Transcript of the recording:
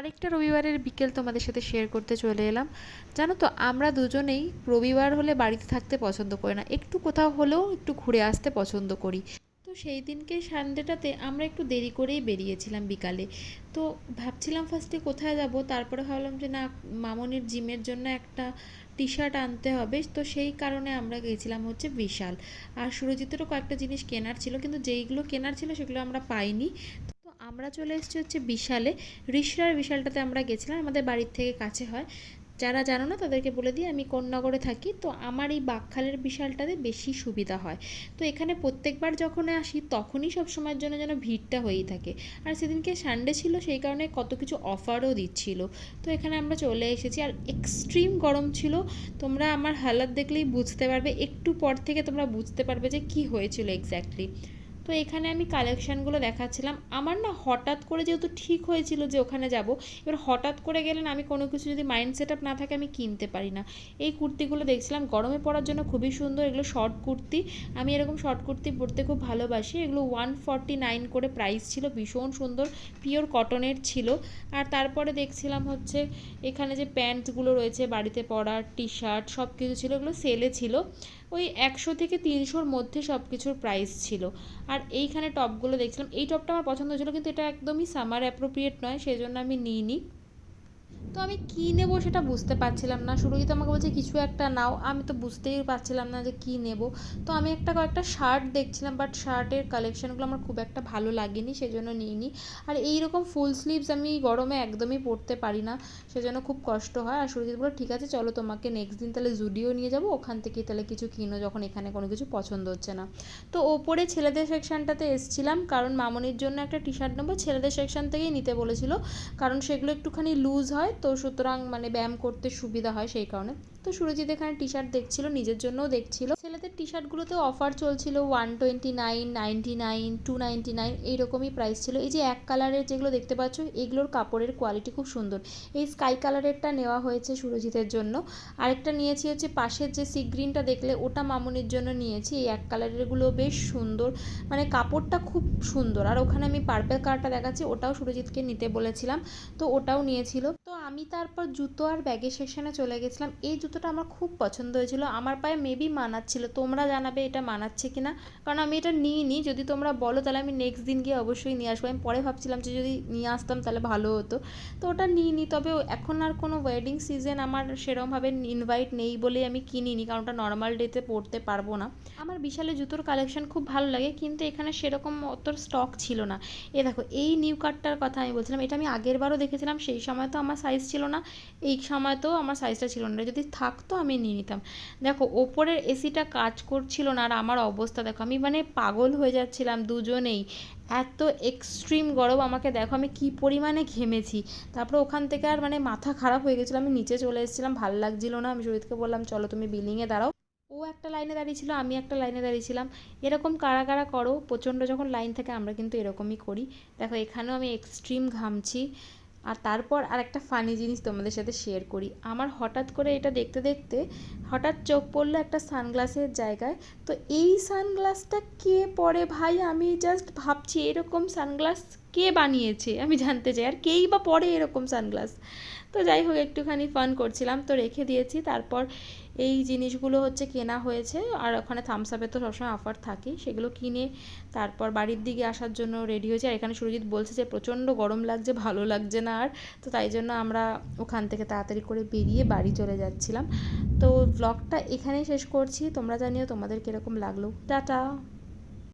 আরেকটা রবিবারের বিকেল তোমাদের সাথে শেয়ার করতে চলে এলাম। জানো তো, আমরা দুজনেই রবিবার হলে বাড়িতে থাকতে পছন্দ করি না, একটু কোথাও হলেও একটু ঘুরে আসতে পছন্দ করি। তো সেই দিনকে সানডেটাতে আমরা একটু দেরি করেই বেরিয়েছিলাম বিকালে। তো ভাবছিলাম ফার্স্টে কোথায় যাব, তারপরে ভাবলাম যে না, মামনির জিমের জন্য একটা টি শার্ট আনতে হবে, তো সেই কারণে আমরা গেছিলাম হচ্ছে বিশাল। আর সুরজিতেরও কয়েকটা জিনিস কেনার ছিল, কিন্তু যেইগুলো কেনার ছিল সেগুলো আমরা পাইনি। তো আমরা চলে এসেছি হচ্ছে বিশালে। রিষড়ার বিশালটাতে আমরা গেছিলাম, আমাদের বাড়ির থেকে কাছে হয়। যারা জানো না তাদেরকে বলে দিই, আমি কোন নগরে থাকি, তো আমার এই বাকখালের বিশালটাতে বেশি সুবিধা হয়। তো এখানে প্রত্যেকবার যখন আসি তখনই সব সময়ের জন্য যেন ভিড়টা হয়েই থাকে। আর সেদিনকে সানডে ছিল, সেই কারণে কত কিছু অফারও দিচ্ছিল। তো এখানে আমরা চলে এসেছি, আর এক্সট্রিম গরম ছিল। তোমরা আমার হালাত দেখলেই বুঝতে পারবে, একটু পর থেকে তোমরা বুঝতে পারবে যে কি হয়েছিল এক্স্যাক্টলি। তো এখানে আমি কালেকশানগুলো দেখাচ্ছিলাম। আমার না হঠাৎ করে যেহেতু ঠিক হয়েছিল যে ওখানে যাব, এবার হঠাৎ করে গেলে না, আমি কোনো কিছু যদি মাইন্ড সেট আপ না থাকে আমি কিনতে পারি না। এই কুর্তিগুলো দেখছিলাম, গরমে পরার জন্য খুবই সুন্দর, এগুলো শর্ট কুর্তি। আমি এরকম শর্ট কুর্তি পরতে খুব ভালোবাসি। এগুলো 149 করে প্রাইস ছিল, ভীষণ সুন্দর, পিওর কটনের ছিল। আর তারপরে দেখছিলাম হচ্ছে এখানে যে প্যান্টগুলো রয়েছে বাড়িতে পরার, টি শার্ট সব কিছু ছিল, এগুলো সেলে ছিল। ওই 100 থেকে 300-র মধ্যে সব কিছুর প্রাইস ছিল। আর এইখানে টপগুলো দেখছিলাম, এই টপটা আমার পছন্দ ছিল, কিন্তু এটা একদমই সামার অ্যাপ্রোপ্রিয়েট নয়, সেই জন্য আমি নিইনি। তো আমি কী নেবো সেটা বুঝতে পারছিলাম না। সুরজিৎ আমাকে বলছে কিছু একটা নাও, আমি তো বুঝতেই পারছিলাম না যে কী নেব। তো আমি কয়েকটা শার্ট দেখছিলাম, বাট শার্টের কালেকশানগুলো আমার খুব একটা ভালো লাগেনি, সেজন্য নিইনি। আর এই রকম ফুল স্লিভস আমি গরমে একদমই পরতে পারি না, সেজন্য খুব কষ্ট হয়। আর সুরজিৎ বলল ঠিক আছে চলো, তোমাকে নেক্সট দিন তাহলে জুডিও নিয়ে যাবো, ওখান থেকেই তাহলে কিছু কিনো, যখন এখানে কোনো কিছু পছন্দ হচ্ছে না। তো ওপরে ছেলেদের সেকশনটাতে এসছিলাম, কারণ মামনির জন্য একটা টি শার্ট নেবো, ছেলেদের সেকশন থেকেই নিতে বলেছিল, কারণ সেগুলো একটুখানি লুজ হয়, তো সুতরাং মানে ব্যায়াম করতে সুবিধা হয় সেই কারণে। তো সুরজিৎ এখানে টি শার্ট দেখছিল, নিজের জন্যও দেখছিল। ছেলেদের টি শার্টগুলোতেও অফার চলছিল, 129, 99, 299 এইরকমই প্রাইস ছিল। এই যে এক কালারের যেগুলো দেখতে পাচ্ছ, এগুলোর কাপড়ের কোয়ালিটি খুব সুন্দর। এই স্কাই কালারেরটা নেওয়া হয়েছে সুরজিতের জন্য। আরেকটা নিয়েছি হচ্ছে পাশের যে সি গ্রিনটা দেখলে, ওটা মামুনির জন্য নিয়েছি। এই এক কালারেরগুলো বেশ সুন্দর, মানে কাপড়টা খুব সুন্দর। আর ওখানে আমি পার্পেল কালারটা দেখাচ্ছি, ওটাও সুরজিৎকে নিতে বলেছিলাম, তো ওটাও নিয়েছিল। তো আমি তারপর জুতো আর ব্যাগের সেকশনে চলে গেছিলাম। এই জুতোটা আমার খুব পছন্দ হয়েছিল, আমার পায়ে মেবি মানাচ্ছিল, তোমরা জানাবে এটা মানাচ্ছে কি না, কারণ আমি এটা নিইনি। যদি তোমরা বলো তাহলে আমি নেক্সট দিন গিয়ে অবশ্যই নিয়ে আসবো। আমি পরে ভাবছিলাম যে যদি নিয়ে আসতাম তাহলে ভালো হতো, তো ওটা নিইনি। তবে এখন আর কোনো ওয়েডিং সিজন আমার সেরকমভাবে ইনভাইট নেই বলেই আমি কিনিনি, কারণ ওটা নর্মাল ডেতে পরতে পারবো না। আমার বিশালে জুতোর কালেকশন খুব ভালো লাগে, কিন্তু এখানে সেরকম অত স্টক ছিল না। এ দেখো, এই নিউ কাটটার কথা আমি বলছিলাম, এটা আমি আগের বারও দেখেছিলাম, সেই সময় তো আমার সাইজ ছিল না, এই সময় তো আমার সাইজটা ছিল না, যদি থাকতো আমি নিয়ে নিতাম। দেখো ওপরের এসিটা কাজ করছিল না, আর আমার অবস্থা দেখো, আমি মানে পাগল হয়ে যাচ্ছিলাম দুজনেই, এত এক্সট্রিম গরম। আমাকে দেখো আমি কী পরিমাণে ঘেমেছি। তারপরে ওখান থেকে আর মানে মাথা খারাপ হয়ে গেছিলো, আমি নিচে চলে এসেছিলাম, ভাল লাগছিলো না। আমি সুরিতকে বললাম চলো তুমি বিল্ডিংয়ে দাঁড়াও। ও একটা লাইনে দাঁড়িয়েছিল, আমি একটা লাইনে দাঁড়িয়েছিলাম। এরকম কারা কারা করো, প্রচণ্ড যখন লাইন থাকে আমরা কিন্তু এরকমই করি। দেখো এখানেও আমি এক্সট্রিম ঘামছি। আর তারপর আর একটা ফানি জিনিস তোমাদের সাথে শেয়ার করি। আমার হঠাৎ করে এটা দেখতে দেখতে হঠাৎ চোখ পড়লো একটা সানগ্লাসের জায়গায়। তো এই সানগ্লাসটা কে পরে ভাই, আমি জাস্ট ভাবছি এরকম সানগ্লাস কে বানিয়েছে, আমি জানতে চাই, আর কেই বা পরে এরকম সানগ্লাস। তো যাই হোক, একটুখানি ফান করছিলাম, তো রেখে দিয়েছি। তারপর এই জিনিসগুলো হচ্ছে কেনা হয়েছে, আর ওখানে থামস আপে তো সবসময় অফার থাকেই, সেগুলো কিনে তারপর বাড়ির দিকে আসার জন্য রেডি হয়েছে। আর এখানে সুরজিৎ বলছে যে প্রচণ্ড গরম লাগছে, ভালো লাগছে না আর, তো তাই জন্য আমরা ওখান থেকে তাড়াতাড়ি করে বেরিয়ে বাড়ি চলে যাচ্ছিলাম। তো ব্লগটা এখানেই শেষ করছি, তোমরা জানিও তোমাদের কীরকম লাগলো। টাটা।